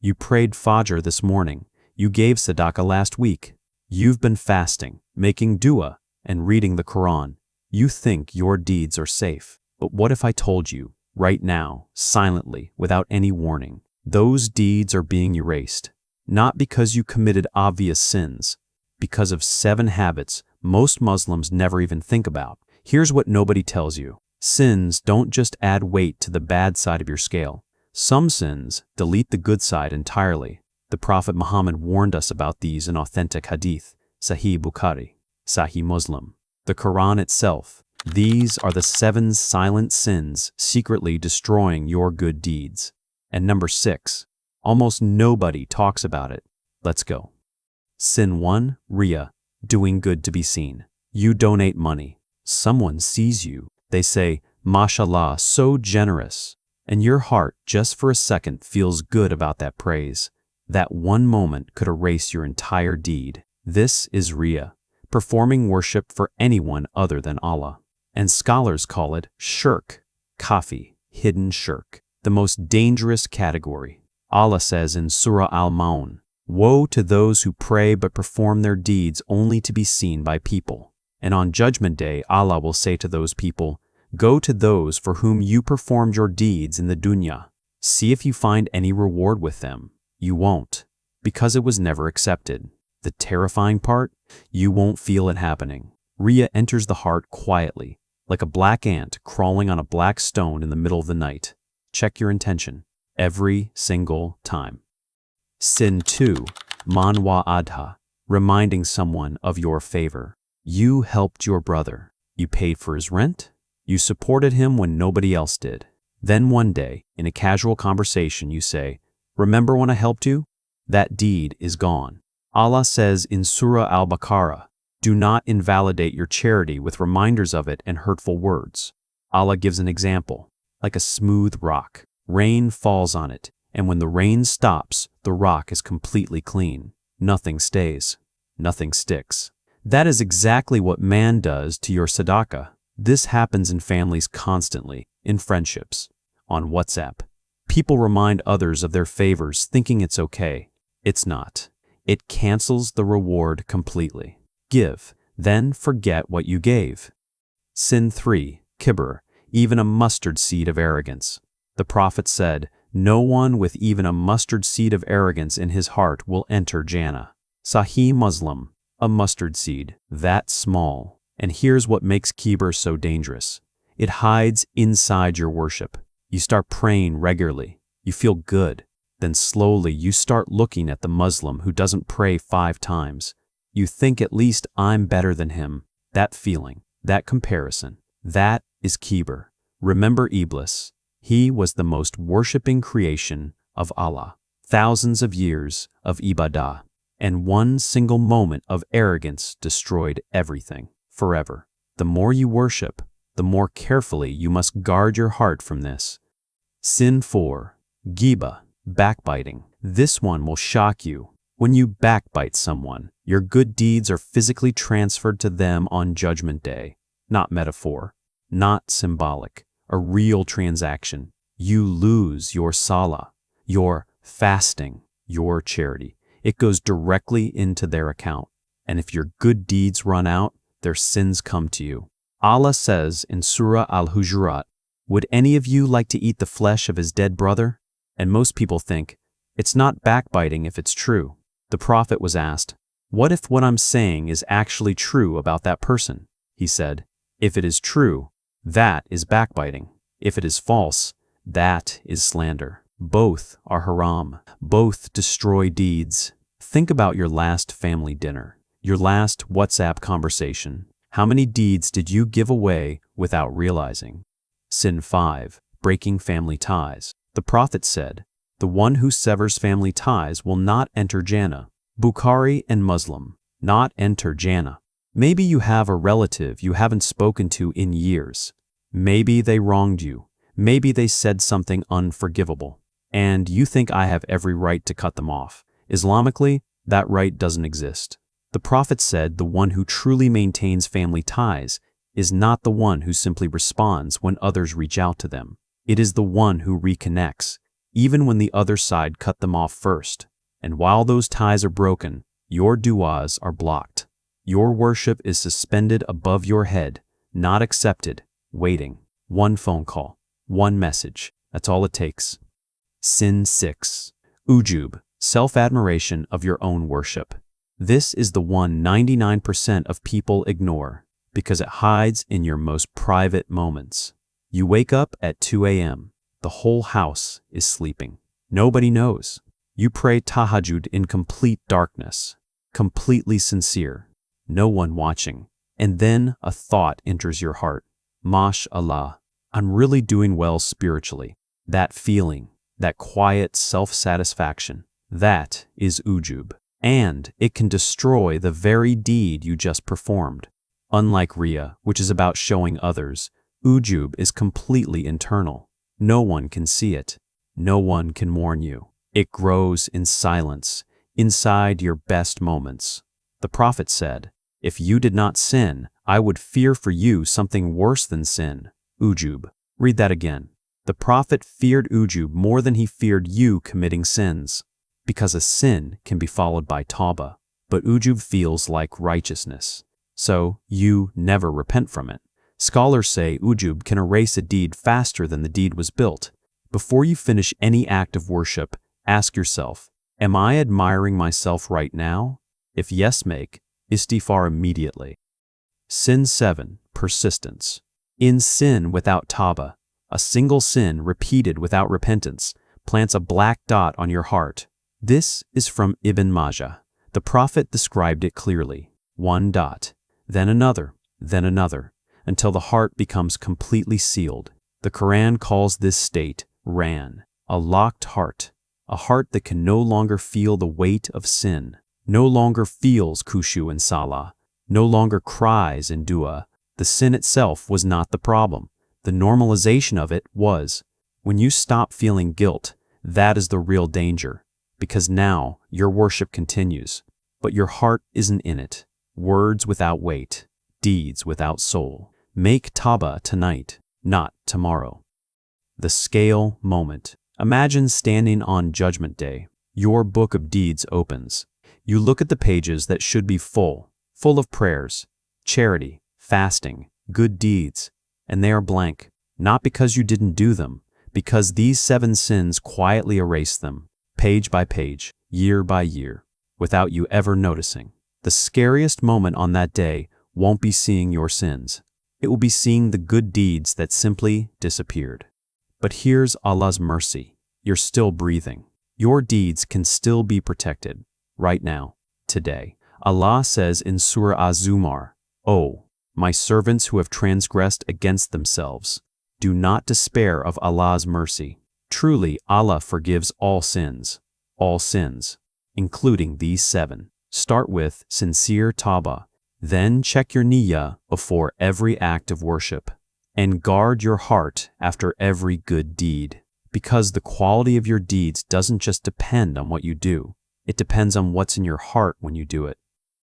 You prayed Fajr this morning. You gave Sadaqah last week. You've been fasting, making dua, and reading the Quran. You think your deeds are safe. But what if I told you, right now, silently, without any warning, those deeds are being erased? Not because you committed obvious sins, because of 7 habits most Muslims never even think about. Here's what nobody tells you. Sins don't just add weight to the bad side of your scale. Some sins delete the good side entirely. The Prophet Muhammad warned us about these in authentic Hadith, Sahih Bukhari, Sahih Muslim, the Quran itself. These are the 7 silent sins secretly destroying your good deeds. And number 6, almost nobody talks about it. Let's go. Sin 1, Riya, doing good to be seen. You donate money. Someone sees you. They say, "Mashallah, so generous." And your heart, just for a second, feels good about that praise. That one moment could erase your entire deed. This is Riya, performing worship for anyone other than Allah. And scholars call it shirk, kafi, hidden shirk, the most dangerous category. Allah says in Surah Al-Maun, "Woe to those who pray but perform their deeds only to be seen by people." And on Judgment Day, Allah will say to those people, "Go to those for whom you performed your deeds in the dunya. See if you find any reward with them. You won't, because it was never accepted." The terrifying part? You won't feel it happening. Riya enters the heart quietly, like a black ant crawling on a black stone in the middle of the night. Check your intention every single time. Sin 2, manwa adha, reminding someone of your favor. You helped your brother. You paid for his rent. You supported him when nobody else did. Then one day, in a casual conversation, you say, "Remember when I helped you?" That deed is gone. Allah says in Surah Al-Baqarah, "Do not invalidate your charity with reminders of it and hurtful words." Allah gives an example, like a smooth rock. Rain falls on it, and when the rain stops, the rock is completely clean. Nothing stays. Nothing sticks. That is exactly what man does to your sadaqah. This happens in families constantly, in friendships, on WhatsApp. People remind others of their favors thinking it's okay. It's not. It cancels the reward completely. Give, then forget what you gave. Sin 3, kibr, even a mustard seed of arrogance. The Prophet said, "No one with even a mustard seed of arrogance in his heart will enter Jannah." Sahih Muslim, a mustard seed, that small. And here's what makes kibr so dangerous. It hides inside your worship. You start praying regularly. You feel good. Then slowly you start looking at the Muslim who doesn't pray 5 times. You think, at least I'm better than him. That feeling, that comparison, that is kibr. Remember Iblis. He was the most worshipping creation of Allah. Thousands of years of ibadah, and one single moment of arrogance destroyed everything, forever. The more you worship, the more carefully you must guard your heart from this. Sin 4, ghibah, backbiting. This one will shock you. When you backbite someone, your good deeds are physically transferred to them on Judgment Day. Not metaphor, not symbolic, a real transaction. You lose your salah, your fasting, your charity. It goes directly into their account. And if your good deeds run out, their sins come to you. Allah says in Surah Al-Hujurat, "Would any of you like to eat the flesh of his dead brother?" And most people think, it's not backbiting if it's true. The Prophet was asked, "What if what I'm saying is actually true about that person?" He said, "If it is true, that is backbiting. If it is false, that is slander. Both are haram. Both destroy deeds." Think about your last family dinner, your last WhatsApp conversation. How many deeds did you give away without realizing? Sin 5, breaking family ties. The Prophet said, "The one who severs family ties will not enter Jannah." Bukhari and Muslim, not enter Jannah. Maybe you have a relative you haven't spoken to in years. Maybe they wronged you. Maybe they said something unforgivable. And you think, I have every right to cut them off. Islamically, that right doesn't exist. The Prophet said the one who truly maintains family ties is not the one who simply responds when others reach out to them. It is the one who reconnects. even when the other side cut them off first. And while those ties are broken, your du'as are blocked. Your worship is suspended above your head, not accepted, waiting. One phone call, one message, that's all it takes. Sin 6. Ujub, self-admiration of your own worship. This is the one 99% of people ignore, because it hides in your most private moments. You wake up at 2 a.m. The whole house is sleeping. Nobody knows. You pray tahajjud in complete darkness, completely sincere, no one watching. And then a thought enters your heart. MashaAllah, I'm really doing well spiritually. That feeling, that quiet self-satisfaction, that is ujub. And it can destroy the very deed you just performed. Unlike Riya, which is about showing others, ujub is completely internal. No one can see it. No one can warn you. It grows in silence, inside your best moments. The Prophet said, "If you did not sin, I would fear for you something worse than sin." Ujub. Read that again. The Prophet feared ujub more than he feared you committing sins. Because a sin can be followed by Tawbah, but ujub feels like righteousness. So you never repent from it. Scholars say ujub can erase a deed faster than the deed was built. Before you finish any act of worship, ask yourself, am I admiring myself right now? If yes, make istighfar immediately. Sin 7. Persistence. In sin without Tawbah, a single sin repeated without repentance plants a black dot on your heart. This is from Ibn Majah. The Prophet described it clearly. One dot, then another, until the heart becomes completely sealed. The Quran calls this state ran, a locked heart, a heart that can no longer feel the weight of sin, no longer feels khushu in salah, no longer cries in dua. The sin itself was not the problem. The normalization of it was. When you stop feeling guilt, that is the real danger, because now your worship continues, but your heart isn't in it. Words without weight, deeds without soul. Make Tawbah tonight, not tomorrow. The scale moment. Imagine standing on Judgment Day. Your book of deeds opens. You look at the pages that should be full of prayers, charity, fasting, good deeds, and they are blank, not because you didn't do them, because these 7 sins quietly erase them, page by page, year by year, without you ever noticing. The scariest moment on that day won't be seeing your sins. It will be seeing the good deeds that simply disappeared. But here's Allah's mercy. You're still breathing. Your deeds can still be protected, right now, today. Allah says in Surah Az-Zumar, "Oh, my servants who have transgressed against themselves, do not despair of Allah's mercy. Truly, Allah forgives all sins, including these 7. Start with sincere Tawbah, then check your niyyah before every act of worship, and guard your heart after every good deed, because the quality of your deeds doesn't just depend on what you do, it depends on what's in your heart when you do it.